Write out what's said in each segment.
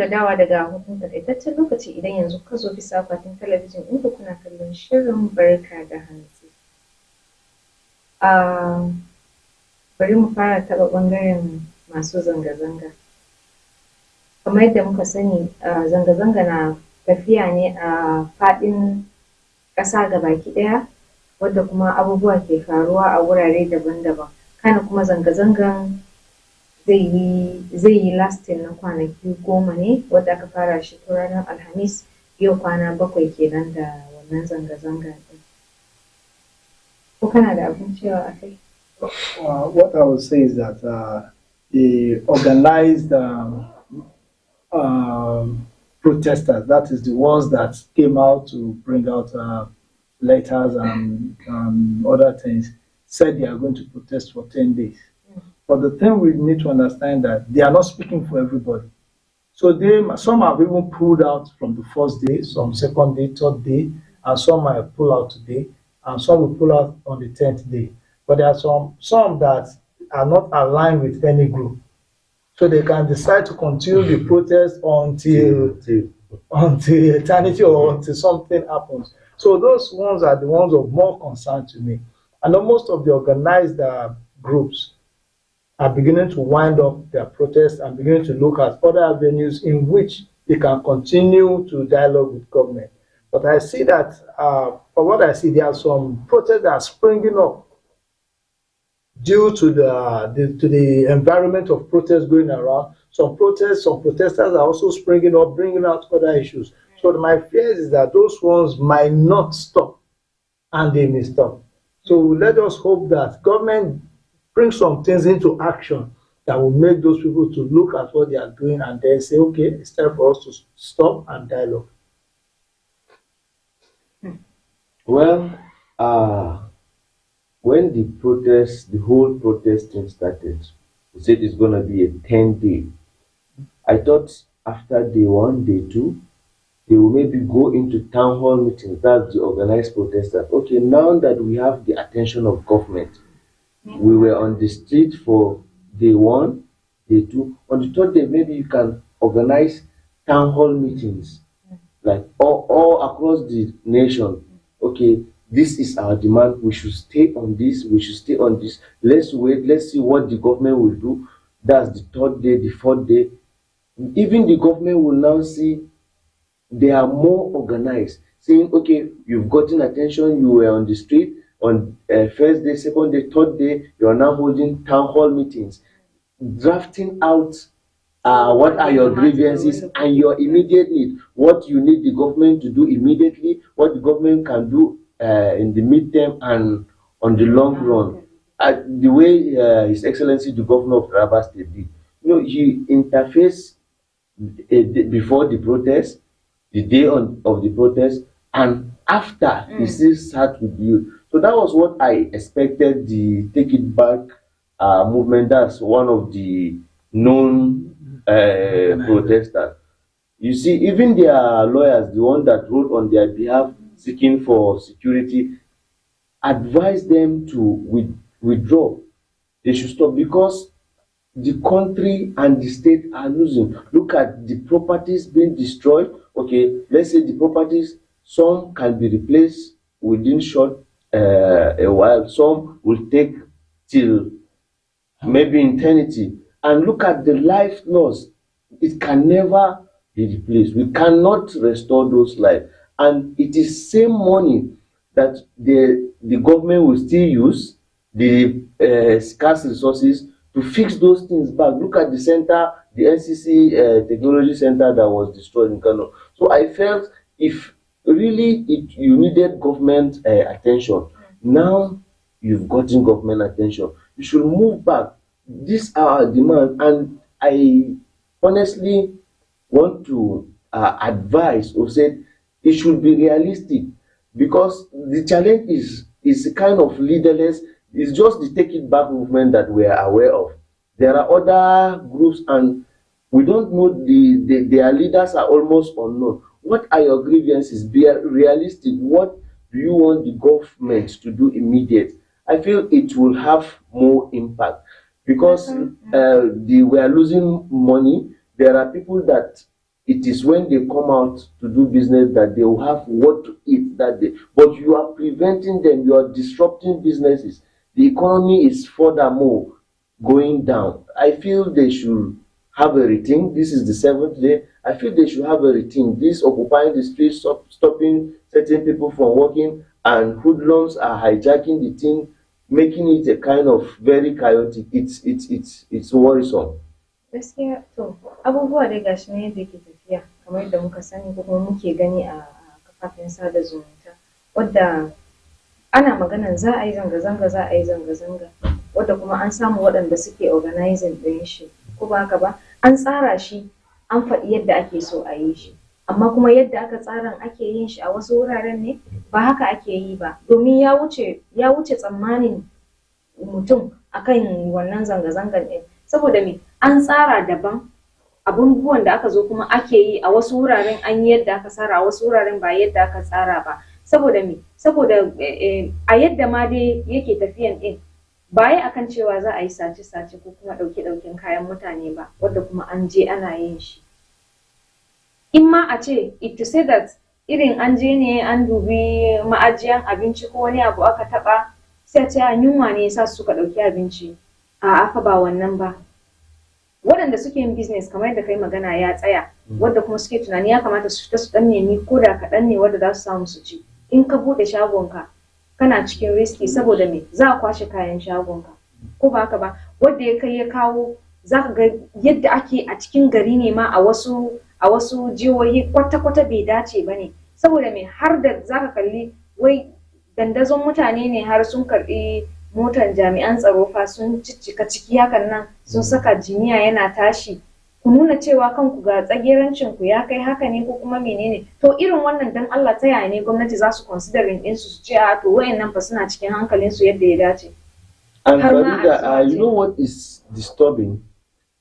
dawa daga hutun takaitaccen lokaci idan yanzu ka zo bisa akwatin talabijin inda kuna kallon shirin barka da hantsi. Bari mu fara taɓa ɓangaren masu zanga-zanga. Kamar yadda muka sani zanga-zanga na tafiya ne a faɗin ƙasa gabaki ɗaya, wadda kuma abubuwa ke faruwa a wurare daban-daban. Kana kuma zanga-zangan zai yi lasting na kwanaki 10 ne, wadda aka fara shi tun ranar Alhamis, yau kwana 7 kenan da wannan zanga-zanga ɗin. Ko kana da abin cewa a kai? What I would say is that the organized protesters, that is the ones that came out to bring out letters and other things, said they are going to protest for 10 days. But the thing we need to understand that they are not speaking for everybody. So some have even pulled out from the first day, some second day, third day, and some might pull out today, and some will pull out on the 10th day. But there are some that are not aligned with any group. So they can decide to continue the protest until eternity or until something happens. So those ones are the ones of more concern to me. And most of the organized groups are beginning to wind up their protests and beginning to look at other avenues in which they can continue to dialogue with government. But I see that, from what I see, there are some protests that are springing up due to the environment of protests going around. Some protesters are also springing up, bringing out other issues. So my fear is that those ones might not stop, and they may stop. So let us hope that government bring some things into action that will make those people to look at what they are doing and then say, okay, it's time for us to stop and dialogue. Well, when the whole protesting started, we said it's going to be a 10-day. I thought after day 1, day 2, they will maybe go into town hall meetings, that's the organized protesters. Okay, now that we have the attention of government, we were on the street for day 1, day 2. On the 3rd day, maybe you can organize town hall meetings, like all across the nation. Okay, this is our demand. We should stay on this. We should stay on this. Let's wait. Let's see what the government will do. That's the 3rd day, the 4th day. Even the government will now see they are more organized, saying, okay, you've gotten attention. You were on the street. On first day, second day, 3rd day, you are now holding town hall meetings, drafting out what are your grievances and your immediate need, what you need the government to do immediately, what the government can do in the midterm and on the long run. The way His Excellency the Governor of Taraba State did, he interfaced before the protest, the day of the protest, and after he still sat with you. So that was what I expected, the Take It Back movement. That's one of the known protesters. You see, even their lawyers, the one that wrote on their behalf seeking for security, advised them to withdraw. They should stop because the country and the state are losing. Look at the properties being destroyed. Okay, let's say the properties, some can be replaced within short a while, some will take till maybe eternity. And look at the life loss, it can never be replaced. We cannot restore those lives, and it is same money that the government will still use, the scarce resources, to fix those things back. Look at the center, the NCC technology center that was destroyed in Kano. So I felt if really you needed government attention, now you've gotten government attention, you should move back. These are our demands, and I honestly want to advise or say it should be realistic, because the challenge It's a kind of leaderless. It's just the take it back movement that we are aware of. There are other groups, and we don't know their leaders are almost unknown. What are your grievances? Be realistic. What do you want the government to do immediate? I feel it will have more impact because we are losing money. There are people that it is when they come out to do business that they will have what to eat that day. But you are preventing them, you are disrupting businesses. The economy is furthermore going down. I feel they should have a rethink. This is the seventh day. I feel they should have a rethink. This occupying the streets, stopping certain people from working, and hoodlums are hijacking the thing, making it a kind of very chaotic. It's worrisome. Gaskiya to abubuwa dai gashi nan yadda yake tafiya kamar yadda muka sani ko kuma muke gani a kafafen sada zumunta, wadda ana maganan za a yi zanga-zanga za a yi zanga-zanga, wadda kuma an samu waɗanda suke organizing ɗin shi, ko ba haka ba, an tsara shi an faɗi yadda ake so a yi shi, amma kuma yadda aka tsaran ake yin shi a wasu wuraren ne ba haka ake yi ba, domin ya wuce tsammanin mutum akan wannan zanga-zangan ɗin, saboda me an tsara daban abubuwan da aka zo kuma ake yi a wasu wuraren, an yi yadda aka tsara, a wasu wuraren ba yadda aka tsara ba, saboda me saboda a yadda ma dai yake tafiyan ɗin ba yi akan cewa za a yi sace-sace ko kuma ɗauke-ɗauken kayan mutane ba, wadda kuma an je ana yin shi. In ma a ce to say that irin an je ne an dubi ma'ajiyan abinci ko wani abu aka taɓa sai a ce yunwa ne yasa suka ɗauki abinci, a'a fa ba wannan ba. Waɗanda suke yin business kamar yadda kai magana ya tsaya, wadda kuma suke tunani ya kamata su fita su ɗan nemi ko da kaɗan ne wadda za su samu su ci. In ka buɗe shagonka kana cikin riski saboda me za a kwashe kayan shagonka, ko ba haka ba, wadda ya kai ya kawo za ka ga yadda ake a cikin gari ne ma a wasu jihohi kwata-kwata bai dace ba ne, saboda me har da za ka kalli wai dandazon mutane ne har sun karɓi motar jami'an tsaro fa sun ciccika ciki hakan nan sun saka jiniya yana tashi, ku nuna cewa kanku ga tsagerancin ku ya kai haka ne ko kuma menene. To irin wannan dan Allah ta yaya ne gwamnati za su considering din su ce a to wayannan fa suna cikin hankalin su yadda ya dace. And Farida, you know what is disturbing?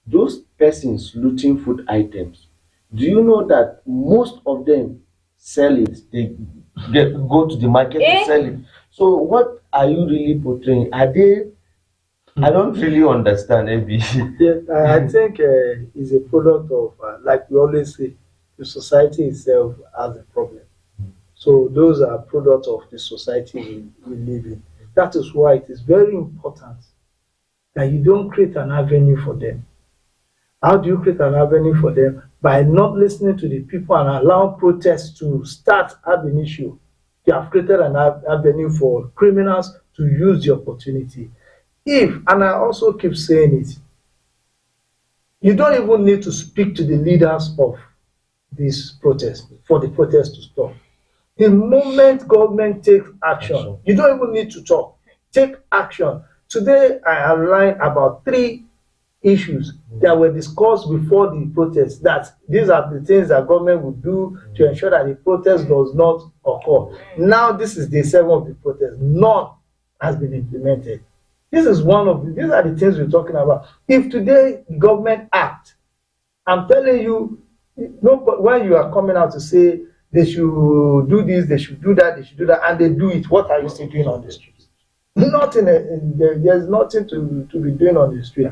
Those persons looting food items, do you know that most of them sell it? They go to the market to sell it. So what are you really portraying? Are they? I don't really understand, Abby. Yeah, I think it's a product of, like we always say, the society itself has a problem. So those are products of the society we live in. That is why it is very important that you don't create an avenue for them. How do you create an avenue for them? By not listening to the people and allowing protests to start ab initio. You have created an avenue for criminals to use the opportunity. And I also keep saying it, you don't even need to speak to the leaders of this protest for the protest to stop. The moment government takes action, you don't even need to talk. Take action. Today, I outlined about 3 issues that were discussed before the protest, that these are the things that government would do to ensure that the protest does not occur. Now, this is day 7 of the protest. None has been implemented. These are the things we're talking about. If today the government act, I'm telling you, when you are coming out to say they should do this, they should do that, and they do it, what are you still doing on the streets? Nothing. There's nothing to be doing on the street.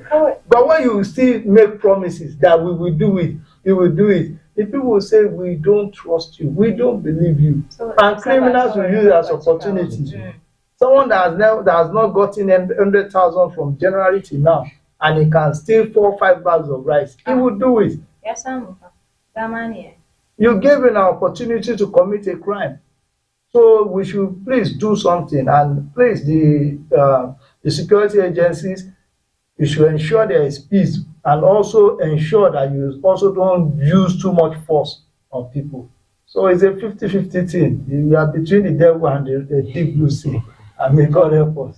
But when you still make promises that we will do it, you will do it, the people will say, we don't trust you, we don't believe you. And criminals will use it as opportunity. Someone that has not gotten 100,000 from January till now, and he can steal 4 or 5 bags of rice, he will do it. Yes, You gave him an opportunity to commit a crime. So we should please do something, and please the security agencies, you should ensure there is peace, and also ensure that you also don't use too much force on people. So it's a 50-50 thing. You are between the devil and the deep blue sea, and may God help us.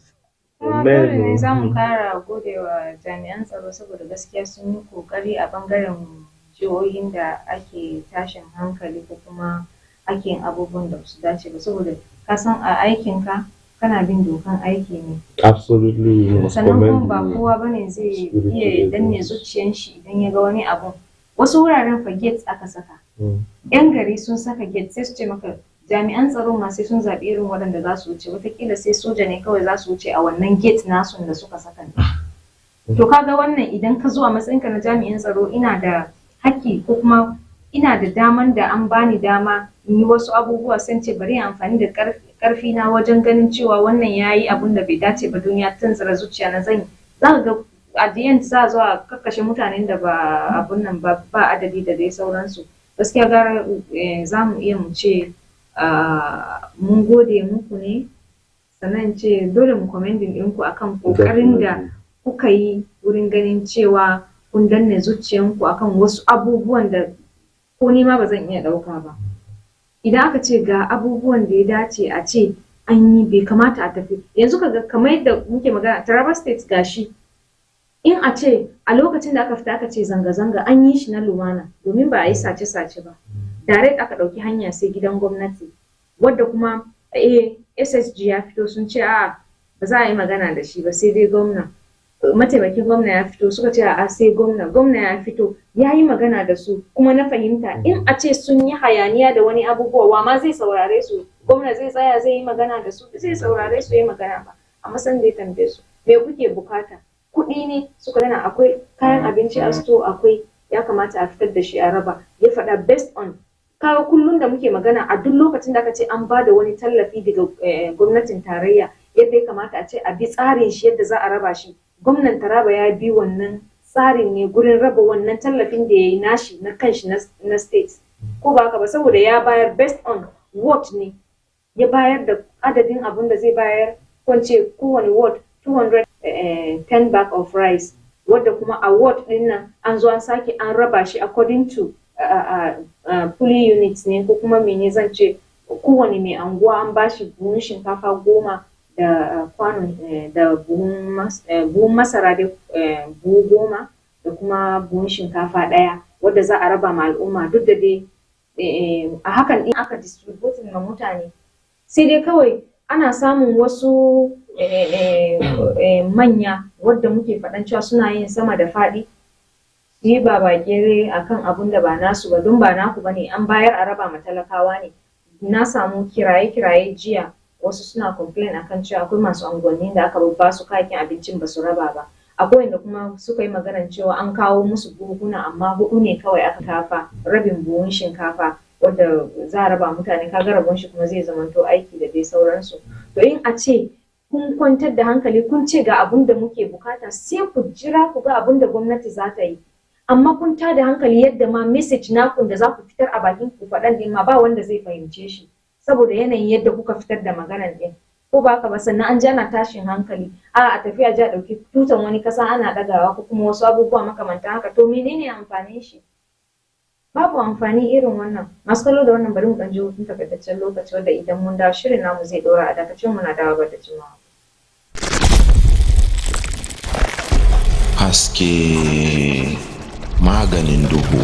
Dole ne za mu kara gode wa jami'an tsaro saboda gaskiya sun yi kokari a bangaren jihohin da ake tashin hankali ko kuma ake yin abubuwan da su dace ba, saboda ka san a aikinka kana bin dokan aiki ne. Absolutely, you must Sannan kuma commend ba the kowa bane zai security iya danne agents. zuciyan shi idan ya ga wani abu. Wasu wuraren fa gates aka saka. Yan gari sun saka gate sai su ce maka jami'an tsaro ma sai sun zaɓi irin waɗanda za su wuce, wataƙila sai soja ne kawai za su wuce a wannan gate nasu da suka saka. To kaga wannan idan ka zo a matsayinka na jami'in tsaro, ina da haƙƙi ko kuma ina da daman da an bani dama in yi wasu abubuwa, sai ce bari amfani da ƙarfi na wajen ganin cewa wannan ya yi abun da bai dace ba don ya tunzura zuciya na zan yi. Za ka ga at the end za a zo a kakkashe mutanen da ba abun nan ba adadi da dai sauransu. Gaskiya gara za mu iya mu ce mun gode muku ne, sannan ce dole mu commending ɗinku akan ƙoƙarin da kuka yi wurin ganin cewa kun danne zuciyanku akan wasu abubuwan da ko ni ma ba zan iya ɗauka ba. Idan aka ce ga abubuwan da ya dace a ce an yi, bai kamata a tafi. Yanzu kaga kamar yadda muke magana Taraba State gashi, in a ce a lokacin da aka fita aka ce zanga-zanga an yi shi na lumana domin ba a yi sace-sace ba. Direct aka ɗauki hanya sai gidan gwamnati, wadda kuma SSG ya fito sun ce a ba za a yi magana da shi ba sai dai gwamna. Mataimakin gwamna ya fito suka ce a sai gwamna ya fito ya yi magana da su kuma na fahimta. In a ce sun yi hayaniya da wani abubuwa, wa ma zai saurare su? Gwamna zai tsaya zai yi magana da su? Zai saurare su yi magana ba. Amma san da ya tambaye su me kuke bukata? Kuɗi ne suka dana, akwai kayan abinci a store, akwai ya kamata a fitar da shi a raba. Ya faɗa based on kawo kullum da muke magana a duk lokacin da aka ce an ba da wani tallafi daga gwamnatin tarayya, yadda ya kamata a ce a bi tsarin shi yadda za a raba shi. Gwamnan Taraba ya bi wannan tsarin ne gurin raba wannan tallafin da ya yi nashi na kanshi na state, ko ba haka ba, saboda ya bayar based on what ne ya bayar da adadin abin da zai bayar, kwance kowane ward 210 bag of rice, wadda kuma a ward din nan an zo an sake an raba shi according to fully units ne, ko kuma mene zan ce kowane mai anguwa an bashi buhun shinkafa 10 da kwanon da buhun masara da buhu 10 da kuma buhun shinkafa 1 wadda za a raba ma al'umma. Duk da dai a hakan din aka distributing ma mutane, sai dai kawai ana samun wasu manya wadda muke faɗan cewa suna yin sama da faɗi, su yi babakere akan abun da ba nasu ba, don ba naku bane, an bayar a raba ma talakawa ne. Na samu kiraye jiya, wasu suna complain akan cewa akwai masu unguwanni da aka ba su kayan abincin ba su raba ba. Akwai wanda kuma suka yi maganar cewa an kawo musu buhuna amma 4 ne kawai aka kafa, rabin buhun shinkafa wadda za a raba mutane, kaga rabon shi kuma zai zamanto aiki da dai sauransu. To in a ce kun kwantar da hankali kun ce ga abun da muke bukata, sai ku jira ku ga abun da gwamnati za ta yi. Amma kun tada hankali yadda ma message naku da za ku fitar a bakin ku faɗan din ma ba wanda zai fahimce shi, saboda yanayin yadda kuka fitar da maganar din, ko ba haka ba. Sannan an ji ana tashin hankali, a tafiya ja ɗauki tutan wani kasa ana ɗagawa, ko kuma wasu abubuwa makamantan haka. To menene amfanin shi? Babu amfani irin wannan. Masu kallo da wannan bari mu ɗan ji hutun takaitaccen lokaci, wanda idan mun dawo shirin namu zai ɗora a dakacin mu na dawo ba da jimawa. Haske maganin duhu.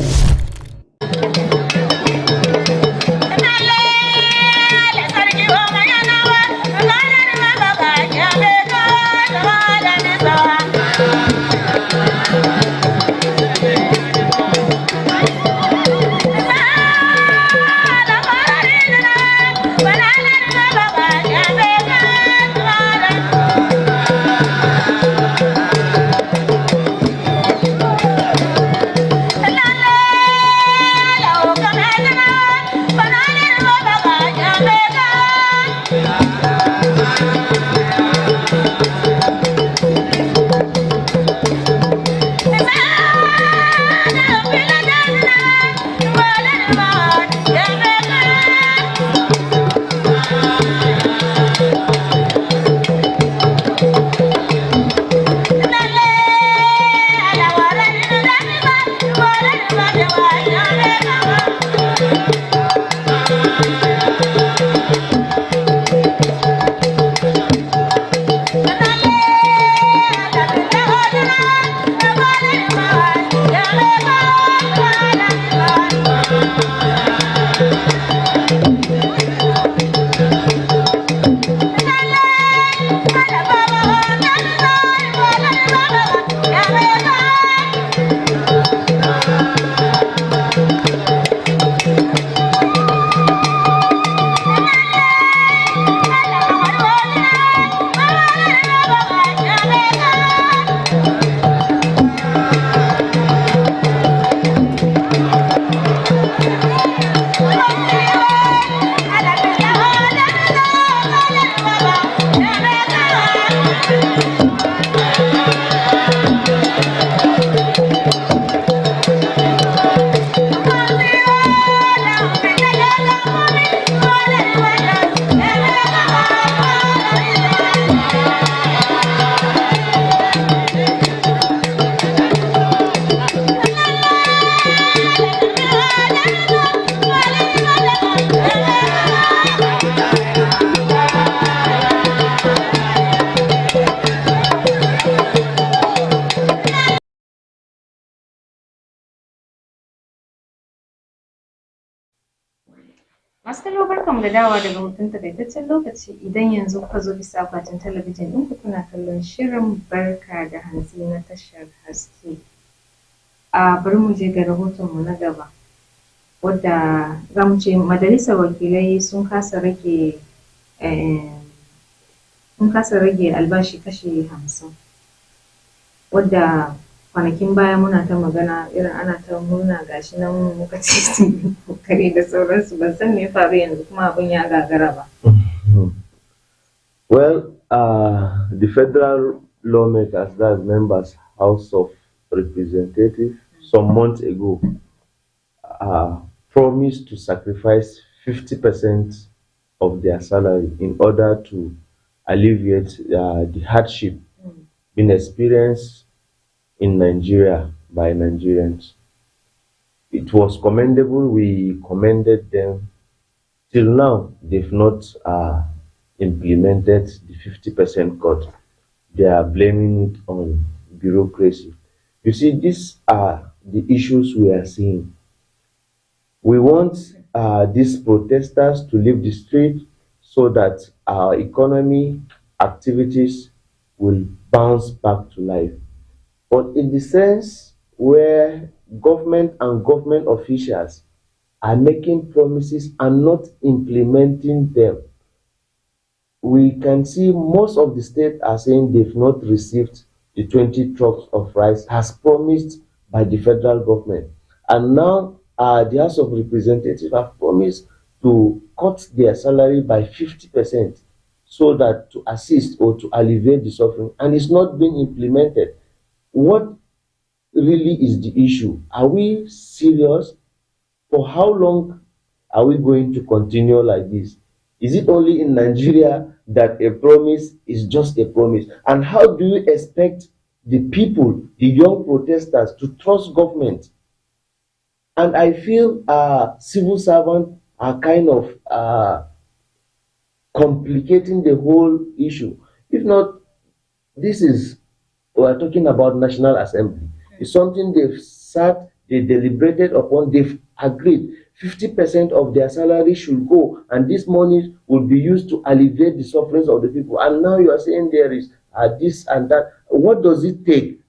Masu kallo barkanmu da dawowa daga hutun takaitaccen lokaci idan yanzu kuka zo bisa akwatin talabijin ɗinku kuna kallon shirin barka da hantsi na tashar haske. Bari mu je ga rahotonmu na gaba wadda za mu ce majalisar wakilai sun kasa rage albashi kashi 50 wadda kwanakin baya muna ta magana irin ana ta murna gashi nan muka ce sun kokari da sauransu ban san me ya faru yanzu kuma abin ya gagara ba. Well, the federal lawmakers, that's members, House of Representatives, some months ago, promised to sacrifice 50% of their salary in order to alleviate the hardship being experienced in Nigeria by Nigerians. It was commendable. We commended them. Till now, they've not implemented the 50% cut. They are blaming it on bureaucracy. You see, these are the issues we are seeing. We want these protesters to leave the street so that our economy activities will bounce back to life. But in the sense where government and government officials are making promises and not implementing them, we can see most of the states are saying they've not received the 20 trucks of rice as promised by the federal government. And now the House of Representatives have promised to cut their salary by 50% so that to assist or to alleviate the suffering, and it's not being implemented. What really is the issue? Are we serious? For how long are we going to continue like this? Is it only in Nigeria that a promise is just a promise? And how do you expect the people, the young protesters, to trust government? And I feel civil servants are kind of complicating the whole issue. If not, we're talking about National Assembly. It's something they've sat, they deliberated upon, they've agreed 50% of their salary should go, and this money will be used to alleviate the sufferings of the people. And now you are saying there is this and that. What does it take?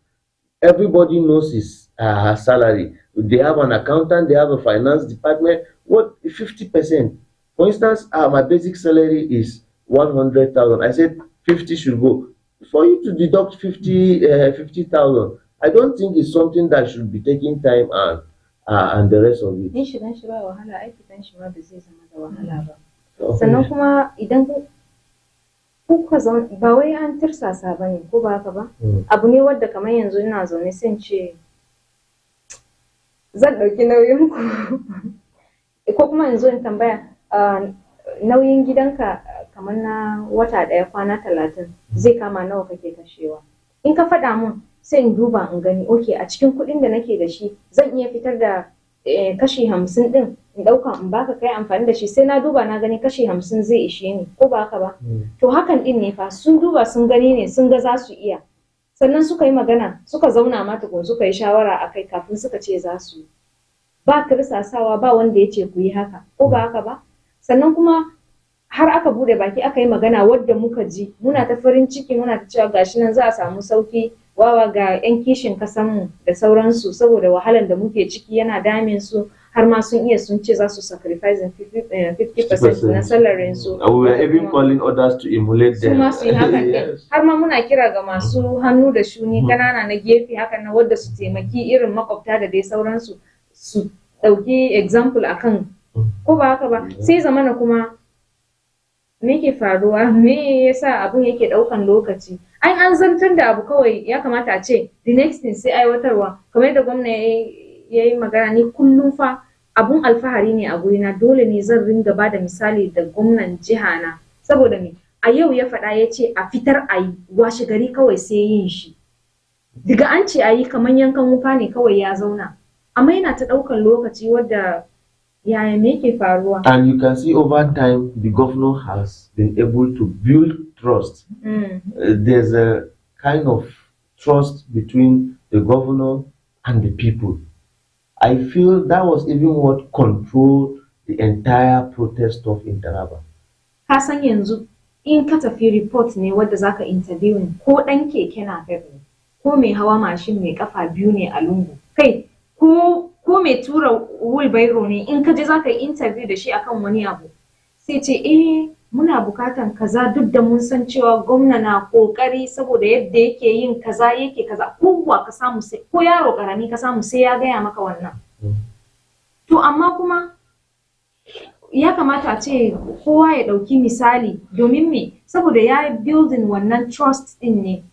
Everybody knows his salary. They have an accountant, they have a finance department. What 50%? For instance, my basic salary is 100,000. I said 50 should go. For you to deduct 50,000, I don't think it's something that should be taking time and the rest of it. Yin shigan shi ba wahala, aiki kan shi ma ba zai zama da wahala ba. Sannan kuma idan kuka zauna ba wai an tirsasa ba ne ko ba haka ba? Abu ne wadda kamar yanzu ina zaune sai ce zan ɗauki nauyin ku ko kuma yanzu in tambaya nauyin gidanka kamar na wata ɗaya kwana 30 zai kama nawa kake kashewa. In ka faɗa mun sai in duba in gani okay a cikin kuɗin da nake da shi zan iya fitar da kashi 50 ɗin in ɗauka in baka kai amfani da shi, sai na duba na gani kashi 50 zai ishe ni ko ba haka ba. To hakan ɗin ne fa sun duba sun gani ne sun ga za su iya, sannan suka yi magana suka zauna ma tukun suka yi shawara a kai kafin suka ce za su yi. Ba kirsasawa ba wanda ya ce ku yi haka ko ba haka ba. Sannan kuma har aka bude baki aka yi magana wadda muka ji muna ta farin ciki muna ta cewa gashi nan za a samu sauki wawa ga 'yan kishin kasanmu da sauransu saboda wahalan da muke ciki yana damin su, har ma sun iya sun ce za su sacrifice 50% na salarin su. We are even calling others to emulate them. Su ma su yi hakan ɗin. Har ma muna kira ga masu hannu da shuni ƙanana na gefe hakan na wadda su taimaki irin makwabta da dai sauransu su ɗauki example akan ko ba haka ba. Sai zamana kuma me ke faruwa, me yasa abun yake ɗaukan lokaci? An zantar da abu kawai ya kamata a ce the next thing sai aiwatarwa, kamar yadda gwamna ya yi magana. Ni kullum fa abun alfahari ne a gurina, dole ne zan ringa ba da misali da gwamnan jiha na saboda me a yau ya faɗa ya ce a fitar a yi washe gari kawai sai yin shi. Daga an ce a yi kamar yankan wuka ne kawai ya zauna, amma yana ta ɗaukan lokaci wadda yaya me ke faruwa. And you can see over time the governor has been able to build trust. There's a kind of trust between the governor and the people. I feel that was even what controlled the entire protest stuff in Taraba. Ka san yanzu in ka tafi report ne wadda zaka interview ko ɗan keke na ne ko mai hawa mashin mai kafa biyu ne a lungu kai ko mai tura wheelbarrow ne in ka je zaka yi interview da shi akan wani abu sai ce muna bukatan kaza duk da mun san cewa gwamna na kokari saboda yadda yake yin kaza yake kaza kowa ka samu sai ko yaro karami ka samu sai ya gaya maka wannan to amma kuma ya kamata a ce kowa ya ɗauki misali domin me saboda ya building wannan trust din ne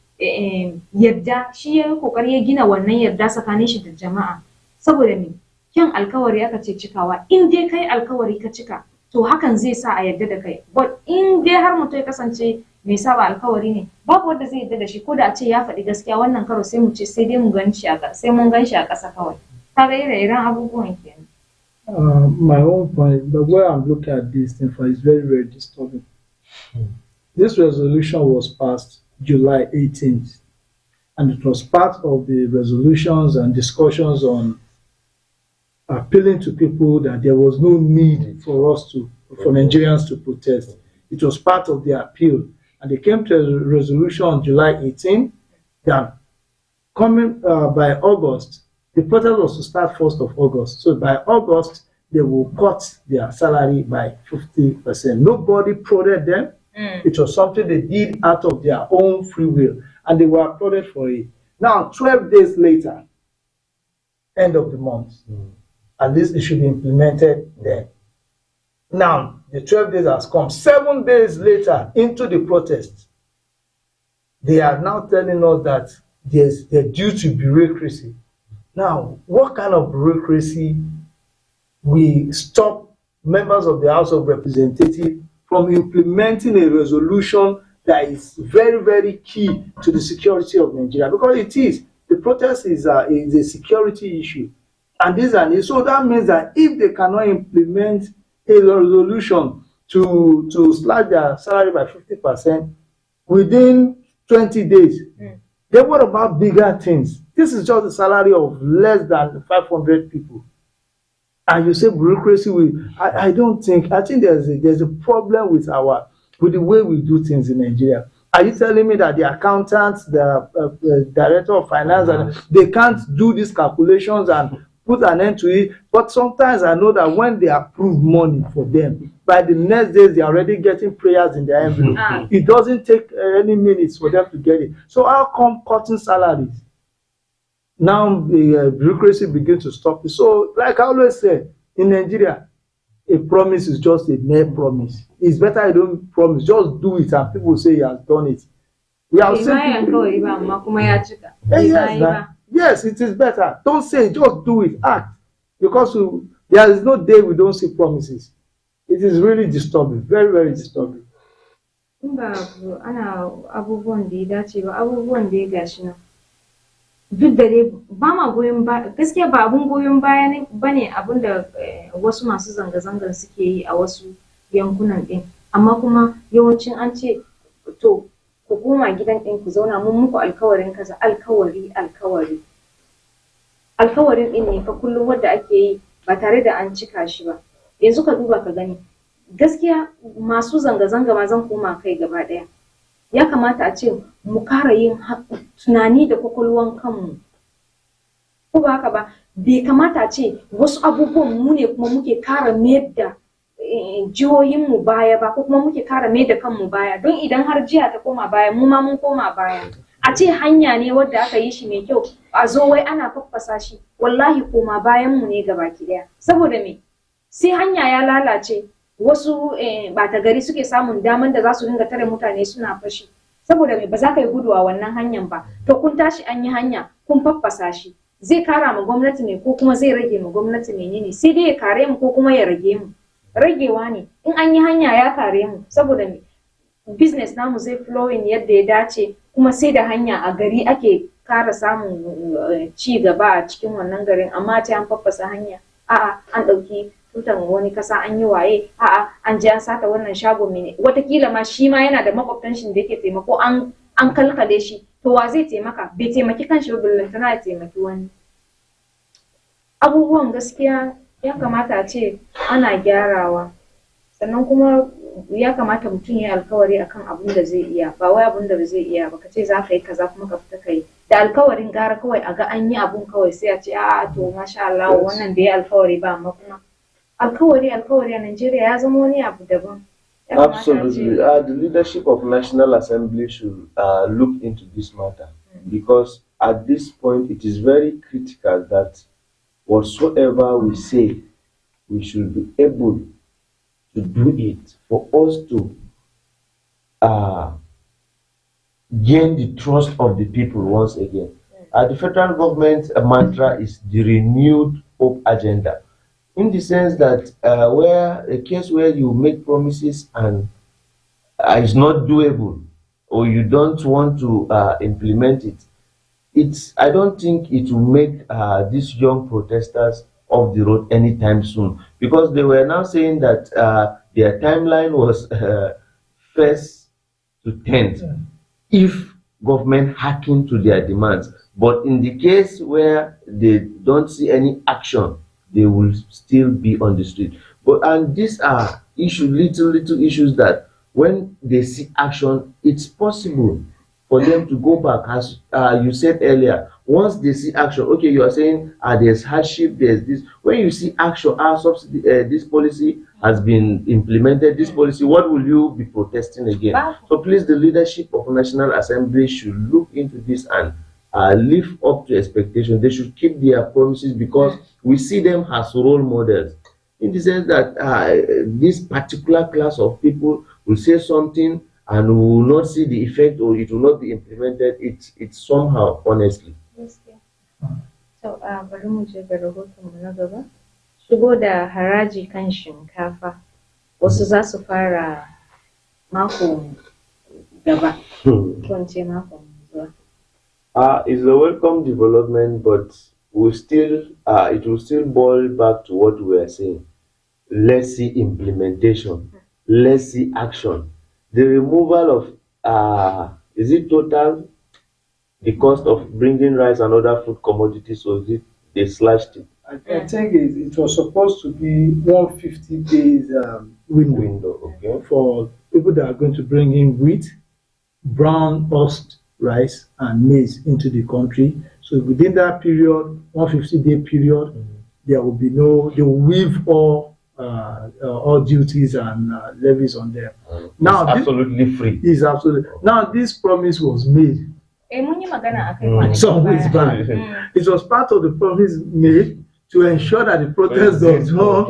yarda shi ya kokari ya gina wannan yarda tsakanin shi da jama'a saboda me kyan alkawari aka ce cikawa in dai kai alkawari ka cika to hakan zai sa a yarda da kai but in dai har mutum ya kasance mai saba alkawari ne babu wanda zai yarda da shi ko da a ce ya faɗi gaskiya wannan karo sai mu ce sai dai mu gan shi a sai mun gan shi a ƙasa kawai kaga ire-iren abubuwan kenan. My own point, the way I'm looking at this thing is very, very disturbing. This resolution was passed July 18th, and it was part of the resolutions and discussions on appealing to people that there was no need for Nigerians to protest. It was part of the appeal, and they came to a resolution on July 18th that coming by August, the protest was to start 1st of August. So by August, they will cut their salary by 50%. Nobody prodded them. It was something they did out of their own free will, and they were applauded for it. Now, 12 days later, end of the month, at least it should be implemented then. Now, the 12 days has come. 7 days later, into the protest, they are now telling us that they're due to bureaucracy. Now, what kind of bureaucracy will stop members of the House of Representatives from implementing a resolution that is very, very key to the security of Nigeria? Because it is. The protest is a security issue. And so that means that if they cannot implement a resolution to slash their salary by 50% within 20 days, then what about bigger things? This is just the salary of less than 500 people. And you say bureaucracy will, I think there's a problem with the way we do things in Nigeria. Are you telling me that the accountants, the director of finance, they can't do these calculations and put an end to it? But sometimes I know that when they approve money for them, by the next days they're already getting prayers in their envelope. It doesn't take any minutes for them to get it. So how come cutting salaries? Now the bureaucracy begins to stop it. So, like I always say, in Nigeria, a promise is just a mere promise. It's better you don't promise, just do it, and people say he has done it. We have seen people. Yes, it is better. Don't say, just do it, act. Because there is no day we don't see promises. It is really disturbing, very, very disturbing. Duk da dai ba ma goyon baya gaskiya ba abun goyon baya ne bane abun da wasu masu zanga-zangar suke yi a wasu yankunan din amma kuma yawancin an ce to ku koma gidan din ku zauna mun muku alkawarin kaza alkawarin din ne fa kullum wanda ake yi ba tare da an cika shi ba yanzu ka duba ka gani gaskiya masu zanga-zanga ma zan koma kai gaba daya ya kamata a ce mu kara yin tunani da kwakwalwan kanmu ko ba haka ba bai kamata a ce wasu abubuwan mu ne kuma muke kara mayar da jihohinmu baya ba ko kuma muke kara mayar da kanmu baya don idan har jiya ta koma baya mu ma mun koma baya a ce hanya ne wadda aka yi shi mai kyau a zo wai ana faffasa shi wallahi koma bayan mu ne gabaki daya saboda me sai hanya ya lalace wasu bata gari suke samun daman da za su dinga tare mutane suna fashi saboda me ba za ka yi gudu a wannan hanyar ba to kun tashi an yi hanya kun faffasa shi zai kara ma gwamnati ne ko kuma zai rage ma gwamnati menene sai dai ya kare mu ko kuma ya rage mu ragewa ne in an yi hanya ya kare mu saboda me business namu zai flowing yadda ya dace kuma sai da hanya a gari ake kara samun ci gaba a cikin wannan garin amma ta an faffasa hanya a'a an ɗauki tutan wani kasa an yi waye a'a an je an sata wannan shagon mene watakila ma shi ma yana da makwabtan shi da yake taimako an kalkale shi to wa zai taimaka bai taimaki kanshi ba ballantana ya taimaki wani abubuwan gaskiya ya kamata a ce ana gyarawa, sannan kuma ya kamata mutum ya alkawari akan abin da zai iya, ba wai abin da ba zai iya ba, ka ce za ka yi kaza kuma ka fita ka yi da alkawarin, gara kawai a ga an yi abun kawai sai a ce a'a to masha Allah wannan bai alkawari ba, amma kuma alkawari a Najeriya ya zama wani abu daban. Absolutely. The leadership of National Assembly should look into this matter, because at this point it is very critical that whatsoever we say, we should be able to do it for us to gain the trust of the people once again. The federal government mantra is the renewed hope agenda, in the sense that where a case where you make promises and it's not doable, or you don't want to implement it, I don't think it will make these young protesters off the road anytime soon, because they were now saying that their timeline was 1st to 10th if government hacking to their demands. But in the case where they don't see any action, they will still be on the street. And these are little issues that when they see action, it's possible for them to go back. As you said earlier, once they see action, okay, you are saying there's hardship, there's this. When you see action, subsidy, this policy has been implemented, this policy, what will you be protesting again? So please, the leadership of National Assembly should look into this and live up to expectations. They should keep their promises, because we see them as role models, in the sense that this particular class of people will say something and will not see the effect, or it will not be implemented. It's somehow, honestly. So, bari mu je ga rahotonmu na gaba. Shigo da haraji kan shinkafa, wasu za su fara mako gaba, ko ce mako zuwa. It's a welcome development, but it will still boil back to what we are saying. Let's see implementation. Let's see action. The removal of is it total the cost of bringing rice and other food commodities, or is it they slashed it? I think it was supposed to be 150 days window, okay, for people that are going to bring in wheat, brown husked rice, and maize into the country. So within that period, 150-day period, there will be they will waive all duties and levies on them. Now, it's absolutely free. It's absolutely. Now, this promise was made some weeks back. It was part of the promise made to ensure that the protest does not.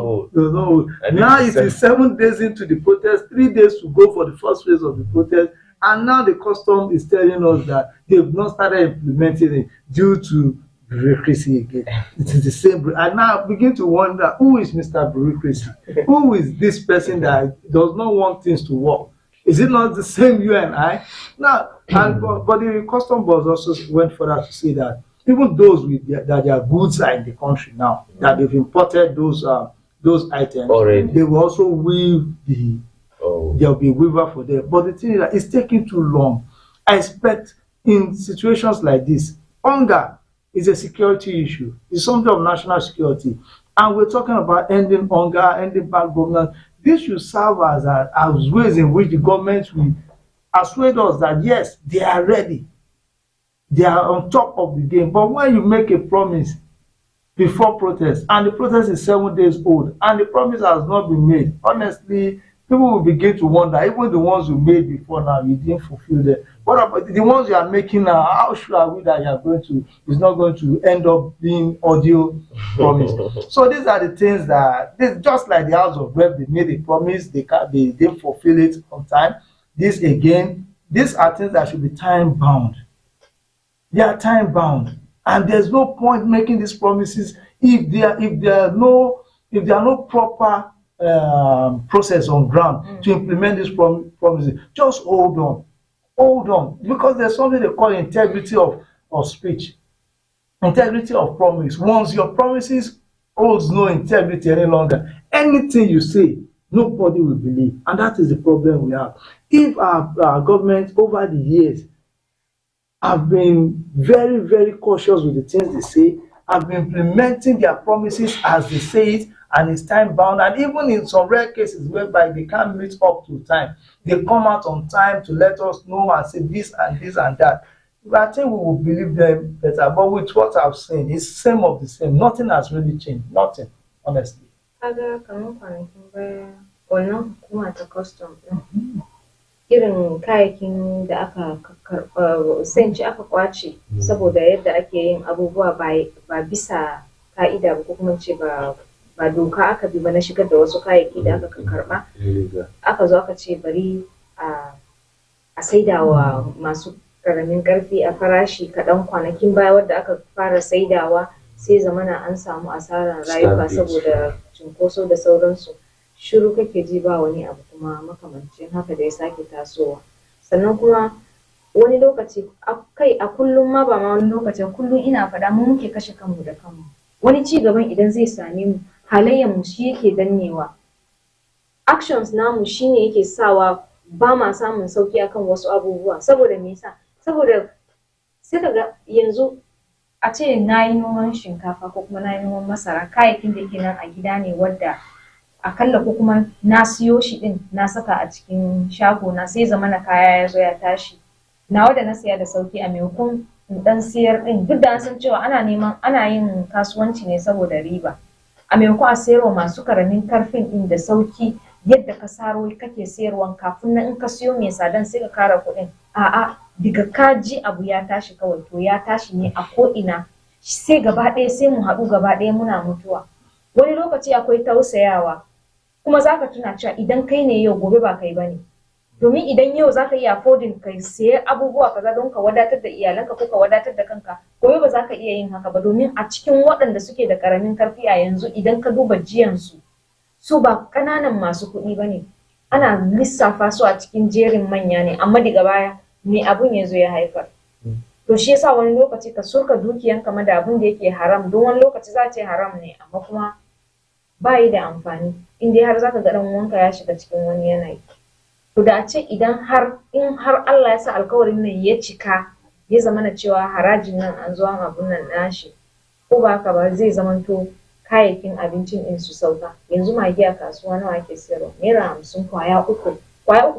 Now it is 7 days into the protest, 3 days to go for the first phase of the protest, and now the custom is telling us that they've not started implementing it due to bureaucracy again. It is the same. I now begin to wonder, who is Mr. Bureaucracy? Who is this person that does not want things to work? Is it not the same you and I? Now, but the custom boss also went further to say that even those that their goods are in the country now, that they've imported those items already, they will also waive there'll be a waiver for them. But the thing is that it's taking too long. I expect in situations like this, hunger is a security issue. It's something of national security. And we're talking about ending hunger, ending bad governance. This should serve as ways in which the government will persuade us that yes, they are ready. They are on top of the game. But when you make a promise before protest, and the protest is 7 days old, and the promise has not been made, honestly, people will begin to wonder, even the ones you made before now, you didn't fulfill them. What about the ones you are making now? How sure are we that it's not going to end up being audio promise? So these are the things that, just like the House of Rep, they made a promise, they didn't fulfill it on time. These are things that should be time bound. They are time bound, and there's no point making these promises if there are no proper process on ground to implement these promises. Just hold on, because there's something they call integrity of speech, integrity of promise. Once your promises holds no integrity any longer, anything you say, nobody will believe, and that is the problem we have. If our government over the years have been very, very cautious with the things they say, have been implementing their promises as they say it, and it's time bound. And even in some rare cases whereby they can't meet up to time, they come out on time to let us know and say this and this and that. I think we will believe them better. But with what I've seen, it's same of the same. Nothing has really changed. Nothing, honestly. Kaga kamar kwanakin baya wannan hukuma ta custom ɗin irin kayayyakin da aka sanci aka kwace saboda yadda ake yin abubuwa ba bisa ka'ida ba ko kuma ce ba doka aka bi ba na shigar da wasu kayayyaki da aka karɓa aka zo aka ce bari a saida wa masu ƙaramin ƙarfi a farashi kaɗan kwanakin baya wadda aka fara saidawa sai zamana an samu asarar rayuka saboda cunkoso da sauransu. Shiru kake ji ba wani abu kuma makamancin haka da ya sake tasowa. Sannan kuma wani lokaci a kullum ma ba ma wani lokacin kullum ina faɗa mu muke kashe kanmu da kanmu. Wani ci gaban idan zai same mu halayyar mu shi yake dannewa. Actions namu shine yake sawa ba ma samun sauki akan wasu abubuwa saboda me yasa? Saboda sai kaga yanzu a ce na yi noman shinkafa ko kuma na yi noman masara kayayyakin da ke nan a gida ne wadda akalla ko kuma na siyo shi din na saka a cikin shago na sai zamana kaya ya zo ya tashi nawa da na siya da sauki a maimakon in dan siyar din duk da an san cewa ana yin kasuwanci ne saboda riba a maimakon a sayarwa masu karamin karfin din da sauki yadda ka saro kake sayarwan kafin nan in ka siyo mai sadan sai ka kara kuɗin a'a daga kaji abu ya tashi kawai to ya tashi ne a ko ina sai gaba ɗaya sai mu haɗu gaba ɗaya muna mutuwa wani lokaci akwai tausayawa kuma zaka tuna cewa idan kai ne yau gobe ba kai bane domin idan yau zaka iya affording kai siya abubuwa kaza don ka wadatar da iyalanka ko ka wadatar da kanka gobe ba zaka iya yin haka ba domin a cikin waɗanda suke da karamin karfi a yanzu idan ka duba jiyansu su ba ƙananan masu kuɗi bane ana lissafa su a cikin jerin manya ne amma daga baya me abun ya zo ya haifar to shi yasa wani lokaci ka surka dukiyan kama da abun da yake haram don wani lokaci za ce haram ne amma kuma ba yi da amfani in dai har zaka ga dan wanka ya shiga cikin wani yanayi to da a ce in har Allah ya sa alkawarin nan ya cika ya zama na cewa harajin nan an zo an abun nan nashi ko ba haka ba zai zamanto kayayyakin abincin in su sauka yanzu magi a kasuwa nawa ake sayarwa naira 50 kwaya uku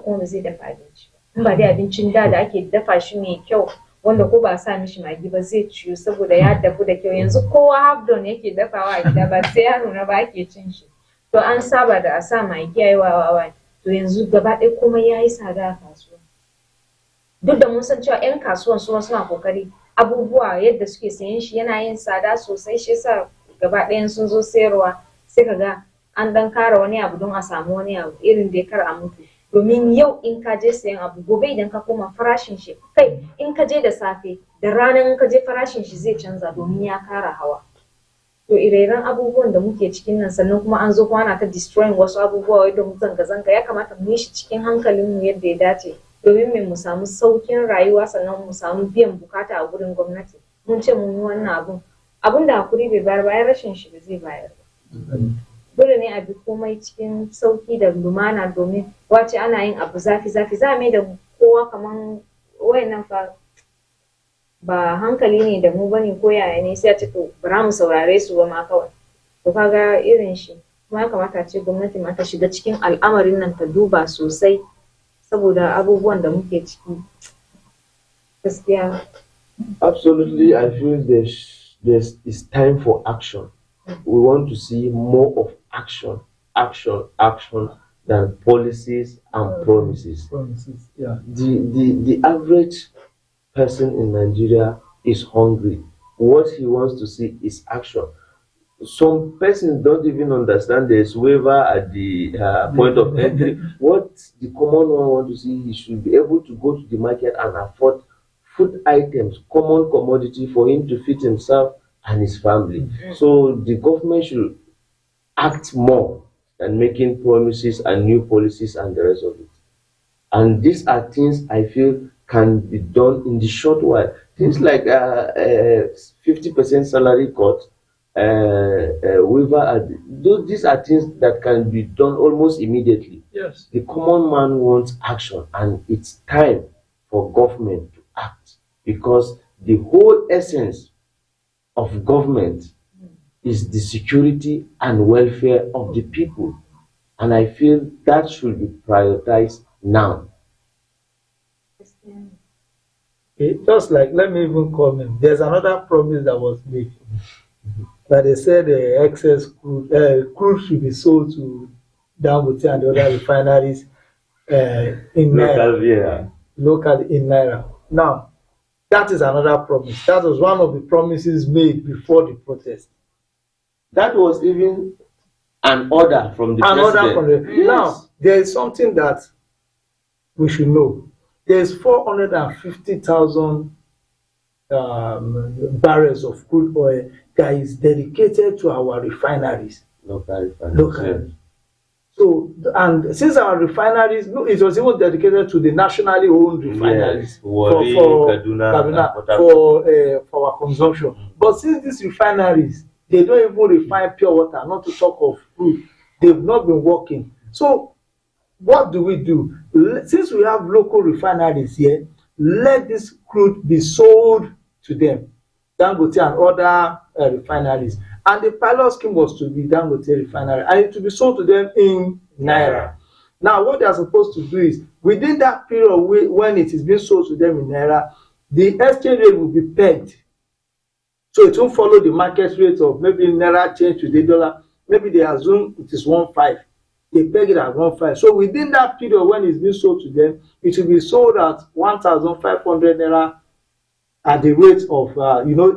kuma ba zai dafa abinci in ba dai abincin da ake dafa shi mai kyau wanda ko ba sa mishi magi ba zai ciyo saboda ya dafu da kyau yanzu kowa half done yake dafawa a gida ba sai ya nuna ba ake cin shi to an saba da a sa magi yayi wawa to yanzu gaba ɗaya komai yayi tsada a kasuwa duk da mun san cewa 'yan kasuwan suna kokari abubuwa yadda suke sayen shi yana yin tsada sosai shi yasa gaba ɗayan sun zo sayarwa sai ka ga an dan kara wani abu don a samu wani abu irin dai kar a mutu domin yau in ka je sayan abu gobe idan ka koma farashin shi kai in ka je da safe da ranar in ka je farashin shi zai canza domin ya kara hawa to ire-iren abubuwan da muke cikin nan sannan kuma an zo kuma ana ta destroying wasu abubuwa wai don zanga-zanga ya kamata mu yi shi cikin hankalinmu yadda ya dace domin mu samu saukin rayuwa sannan mu samu biyan bukata a gurin gwamnati mun ce mun yi wannan abun da hakuri bai bayar bayan rashin shi ba zai bayar ba dole ne a bi komai cikin sauki da lumana domin wace ana yin abu zafi za a mai da kowa kaman wayannan fa ba hankali ne da mu bane ko yaya ne sai a ce to bara mu saurare su ba ma kawai to kaga irin shi kuma ya kamata ce gwamnati ma ta shiga cikin al'amarin nan ta duba sosai saboda abubuwan da muke ciki gaskiya. Absolutely, I feel it's time for action. We want to see more of action than policies and promises. Yeah. The average person in Nigeria is hungry. What he wants to see is action. Some persons don't even understand there's waiver at the point of entry. What the common one wants to see, he should be able to go to the market and afford food items, common commodity for him to feed himself and his family. So the government should act more than making promises and new policies and the rest of it. And these are things I feel can be done in the short while. Things like 50% salary cut, waiver. These are things that can be done almost immediately. Yes. The common man wants action, and it's time for government to act because the whole essence of government is the security and welfare of the people. And I feel that should be prioritized now. Just like, let me even comment, there's another promise that was made that they said excess crude should be sold to Dangote and the other refineries in Naira. Local in Naira. Now, that is another promise. That was one of the promises made before the protest. That was even an order from the president. Yes. Now, there is something that we should know. There is 450,000 barrels of crude oil that is dedicated to our refineries. Local. So, and since our refineries, it was even dedicated to the nationally owned refineries. Yes, for our consumption. But since these refineries, they don't even refine pure water, not to talk of crude. They've not been working. So, what do we do? Since we have local refineries here, let this crude be sold to them, Dangote and other refineries. And the pilot scheme was to be Dangote refinery, and it to be sold to them in Naira. Now, what they are supposed to do is, within that period when it is being sold to them in Naira, the exchange rate will be pegged. So it won't follow the market rate of maybe Naira change to the dollar. Maybe they assume it is 1.5. They peg it at 1.5. So within that period when it's being sold to them, it will be sold at 1,500 Naira at the rate of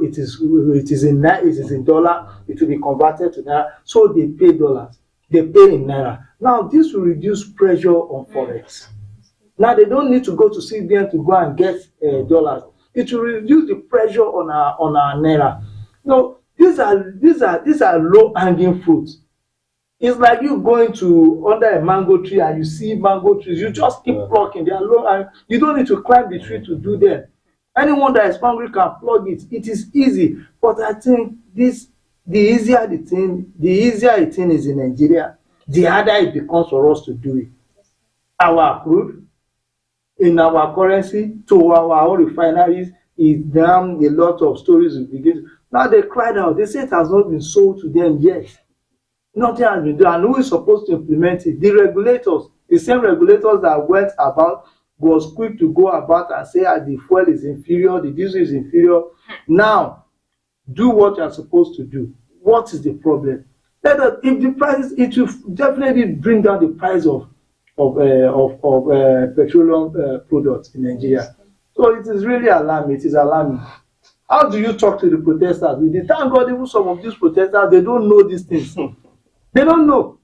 it is in dollar. It will be converted to Naira. So they pay dollars. They pay in Naira. Now this will reduce pressure on forex. Now they don't need to go to CBN to go and get dollars. It will reduce the pressure on our Naira. No, these are low hanging fruits. It's like you going to under a mango tree and you see mango trees. You just keep plucking. They are low, and you don't need to climb the tree to do them. Anyone that is hungry can plug it. It is easy. But I think the easier it is in Nigeria, the harder it becomes for us to do it. Our crude, in our currency, to our own refineries, is damn a lot of stories will begin. Now they cried out. They say it has not been sold to them yet. Nothing has been done. And who is supposed to implement it? The regulators, the same regulators that went about, was quick to go about and say the fuel is inferior, the diesel is inferior. Now, do what you are supposed to do. What is the problem? If the prices, it will definitely bring down the price of petroleum products in Nigeria. So it is really alarming. It is alarming. How do you talk to the protesters? We did thank God even some of these protesters, they don't know these things. They don't know.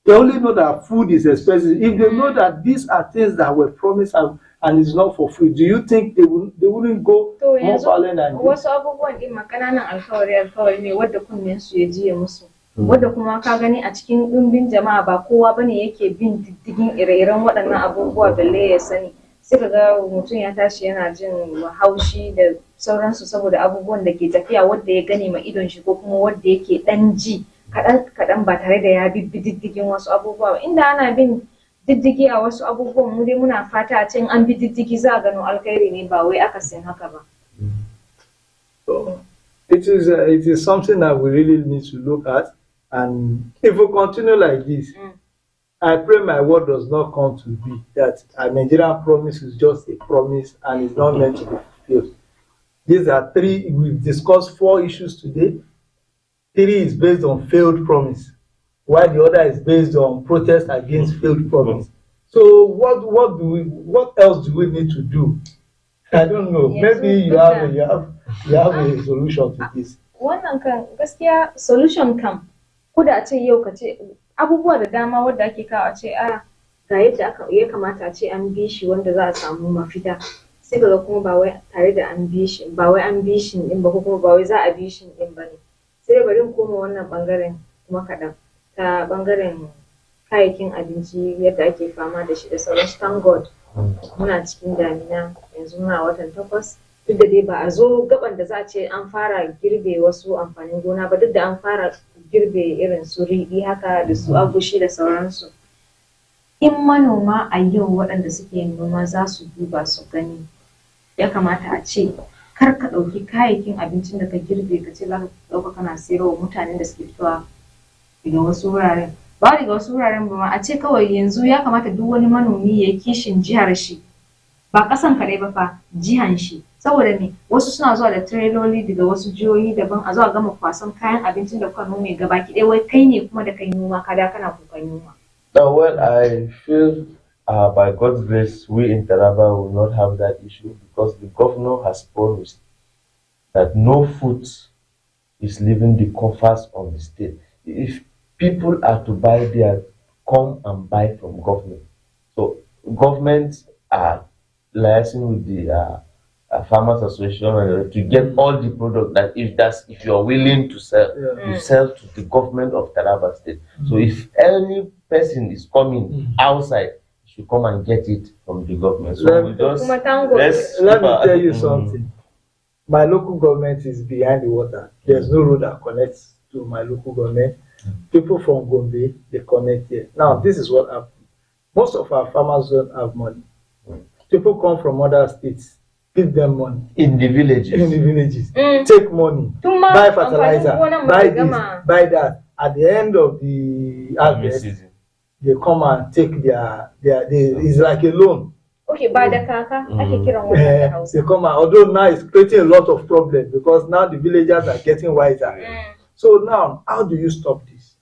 They only know that food is expensive. If they know that these are things that were promised and it's not for free, do you think they wouldn't go more violent than this? Wasu abubuwan din makananan alkawari ne wadda kunnen su ya jiye musu. Wadda kuma ka gani a cikin dimbin jama'a ba kowa bane yake bin diddigin ire-iren waɗannan abubuwa balle ya sani. Sai kaga mutum ya tashi yana jin haushi da sauransu saboda abubuwan da ke tafiya wadda ya gani ma idon shi ko kuma wadda yake dan ji kaɗan ba tare da ya bi diddigin wasu abubuwa ba. Inda ana bin diddigi a wasu abubuwan mu dai muna fata a cikin an bi diddigi za a gano alkhairi ne ba wai akasin haka ba. So it is something that we really need to look at, and if we continue like this, I pray my word does not come to be that a Nigerian promise is just a promise and is not meant to be fulfilled. These are three. We've discussed 4 issues today. 3 is based on failed promise, while the other is based on protest against failed promise. So what else do we need to do? I don't know. Yes, maybe you have a solution to this. Wannan kan gaskiya solution kam kuda ce yau ka ce abubuwa da dama wanda ake kawo a ce ga yadda ya kamata a ce an bi shi wanda za a samu mafita. Sai kaga kuma ba wai tare da an bi shi, ba wai an bi shi din ba, ko kuma ba wai za a bi shi din ba ne. Sai bari mu koma wannan bangaren kuma kaɗan ta bangaren kayayyakin abinci yadda ake fama da shi da sauransu. Thank God muna cikin damina yanzu muna watan 8, duk da dai ba a zo gaban da za a ce an fara girbe wasu amfanin gona ba, duk da an fara girbe irin su riɗi haka da su agushi da sauransu. In manoma a yau waɗanda suke noma za su duba su gani, ya kamata a ce kar ka ɗauki kayayyakin abincin da ka girbe ka ce za ka ɗauka kana sayarwa mutanen da suke fitowa daga wasu wuraren, ba daga wasu wuraren ba ma, a ce kawai yanzu ya kamata duk wani manomi ya yi kishin jihar shi, ba ƙasan kaɗai ba fa, jihan shi. Saboda me, wasu suna zuwa da tireloli daga wasu jihohi daban a zuwa gama kwasan kayan abincin da kuka nome gabaki ɗaya, wai kai ne kuma da kai noma ka da kana kukan yunwa. Well, I feel by God's grace, we in Taraba will not have that issue because the governor has promised that no food is leaving the coffers of the state. If people are to buy there, come and buy from government. So governments are liaising with the farmers association to get all the product that if you are willing to sell, you sell to the government of Taraba State. So if any person is coming outside, you should come and get it from the government. So Let- we just Let me tell you something. My local government is behind the water. There's no road that connects to my local government. People from Gombe, they connect here. Now, this is what happens. Most of our farmers don't have money. People come from other states, give them money in the villages. in the villages, take money, Tuma buy fertilizer, amfanin gonan buy bai this, gama. buy that. At the end of the harvest, Season. they come and take it's like a loan. Okay, ba da kaka ake kiran wannan da Hausa. They come and although now it's creating a lot of problems because now the villagers are getting wiser. So now, how do you stop this?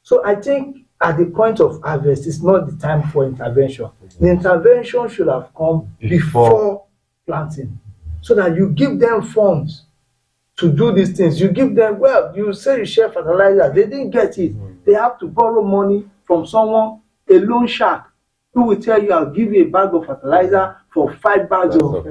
So I think at the point of harvest, it's not the time for intervention. The intervention should have come before planting, so that you give them funds to do these things. You give them, well, you say you share fertilizer, they didn't get it. They have to borrow money from someone, a loan shark, who will tell you, I'll give you a bag of fertilizer for 5 bags of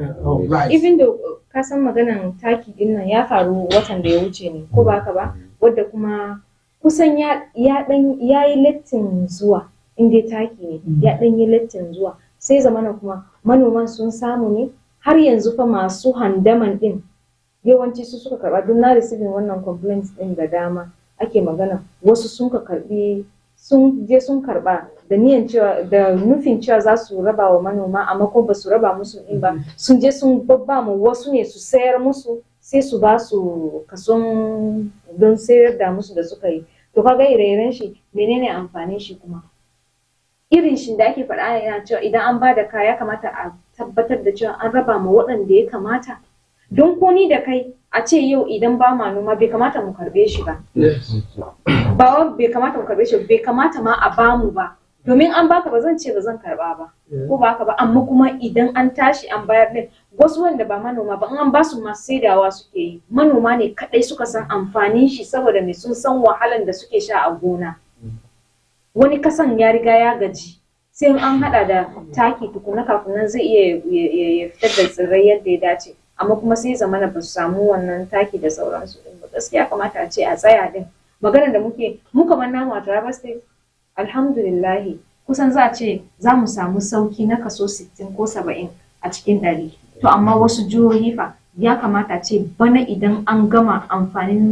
rice. Even though ka san maganan taki din nan ya faru watan da ya wuce ne, ko ba haka ba, wadda kuma kusan ya yi lattin zuwa, in dai taki ne, ya ɗan yi lattin zuwa. Sai zamana kuma manoman sun samu ne, har yanzu fa masu handaman din yawanci su suka karba, don na receiving wannan complaints din da dama ake magana, wasu sun ka karbi, sun je sun karba da niyan cewa, da nufin cewa za su raba wa manoma, amma ko ba su raba musu din ba, sun je sun babba mu wasu ne su sayar musu, sai su ba su kason don sayar da musu da suka yi. To kaga ire-iren shi menene amfanin shi kuma? Irin shi da ake faɗa yana cewa idan an ba da kaya kamata a tabbatar da cewa an raba ma waɗanda ya kamata. Don ko ni da kai a ce yau idan ba ma noma bai kamata mu karbe shi ba. Ba bai kamata mu karbe shi, bai kamata ma a bamu ba. Domin an baka ba zan ce ba zan karba ba. Ko ba haka ba, amma kuma idan an tashi an bayar din, wasu wanda ba manoma ba, in an ba su masu saidawa suke yi. Manoma ne kadai suka san amfanin shi saboda me, sun san wahalan da suke sha a gona. Wani kasan ya riga ya gaji, sai an hada da taki tukuna kafin nan zai iya fitar da tsirrai yadda ya dace. Amma kuma sai zamana ba su samu wannan taki da sauransu din ba. Gaskiya kamata a ce a tsaya din. Maganar da mu kamar namu a Taraba State, alhamdulillahi kusan za a ce za mu samu sauki na kaso 60 ko 70 a cikin 100. To amma wasu jihohi fa ya kamata ce bana idan an gama amfanin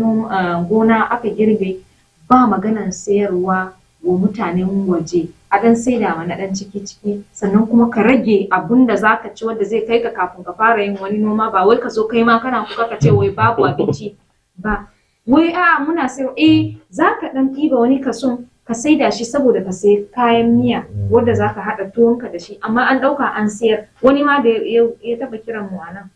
gona aka girbe, ba maganar sayarwa wa mutanen waje, a dan saida mana dan ciki sannan kuma ka rage abun da zaka ci wanda zai kai ka kafin ka fara yin wani noma. Ba wai ka zo kai ma kana kuka ka ce wai babu abinci ba, wai muna sayar, zaka dan ɗiba wani kason ka saida shi saboda ka sayi kayan miya wanda zaka haɗa tuwonka da shi, amma an ɗauka an sayar. Wani ma da ya taɓa kiran mu a nan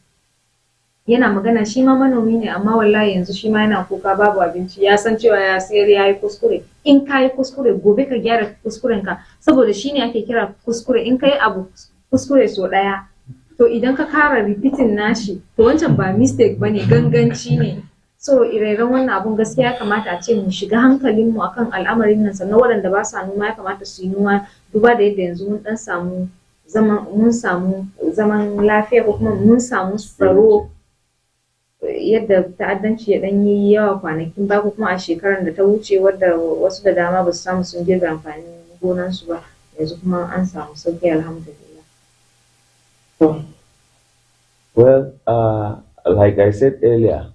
yana magana, shi ma manomi ne amma wallahi yanzu shi ma yana kuka babu abinci, ya san cewa ya sayar ya yi kuskure. In ka yi kuskure gobe ka gyara kuskurenka, saboda shi ne ake kira kuskure. In ka yi abu kuskure so ɗaya, to idan ka kara repeating nashi, to wancan ba mistake ba ne, ganganci ne. So ire-iren wannan abun gaskiya ya kamata a ce mu shiga hankalinmu akan al'amarin nan, sannan waɗanda ba sa noma ya kamata su yi noma, duba da yadda yanzu mun samu zaman lafiya, ko kuma mun samu tsaro, yadda ta'addanci ya dan yi yawa kwanakin ba, ko kuma a shekarar da ta wuce wadda wasu da dama ba su samu sun girbe amfanin gonansu ba, yanzu kuma an samu sauki alhamdulillah. Well, like I said earlier,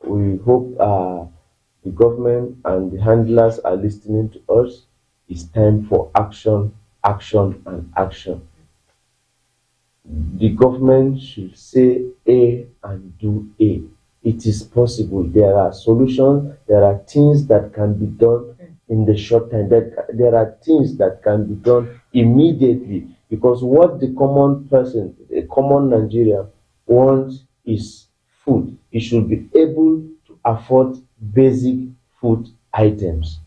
we hope the government and the handlers are listening to us. It's time for action, action, and action. The government should say A and do A. It is possible. There are solutions, there are things that can be done in the short time. There are things that can be done immediately, because what the common person, the common Nigerian wants is food. He should be able to afford basic food items.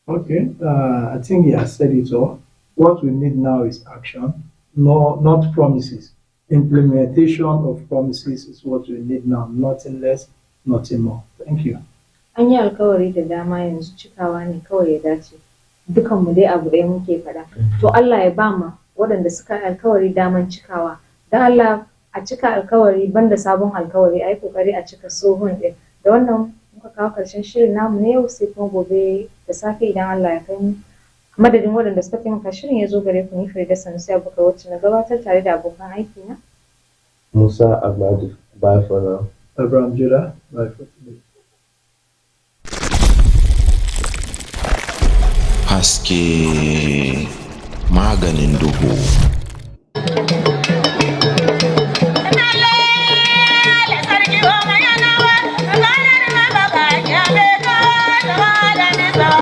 Okay, I think he has said it all. What we need now is action, no, not promises. Implementation of promises is what we need now, nothing less, nothing more. Thank you. An yi alkawari da dama yanzu cikawa ne kawai ya dace. Dukanmu dai abu ɗaya muke faɗa. To Allah ya ba ma waɗanda suka yi alkawari daman cikawa. Don Allah a cika alkawari banda sabon alkawari a yi ƙoƙari a cika tsohon ɗin. Da wannan muka kawo ƙarshen shirin namu na yau, sai kuma gobe da safe idan Allah ya kai mu. Madadin waɗanda suka taimaka shirin ya zo gare ku, ni Farida Sanusi Abubakar wacce na gabatar tare da abokan aiki na. Musa Abdul, bye for now. Abraham Judah, bye for today. Haske maganin duhu.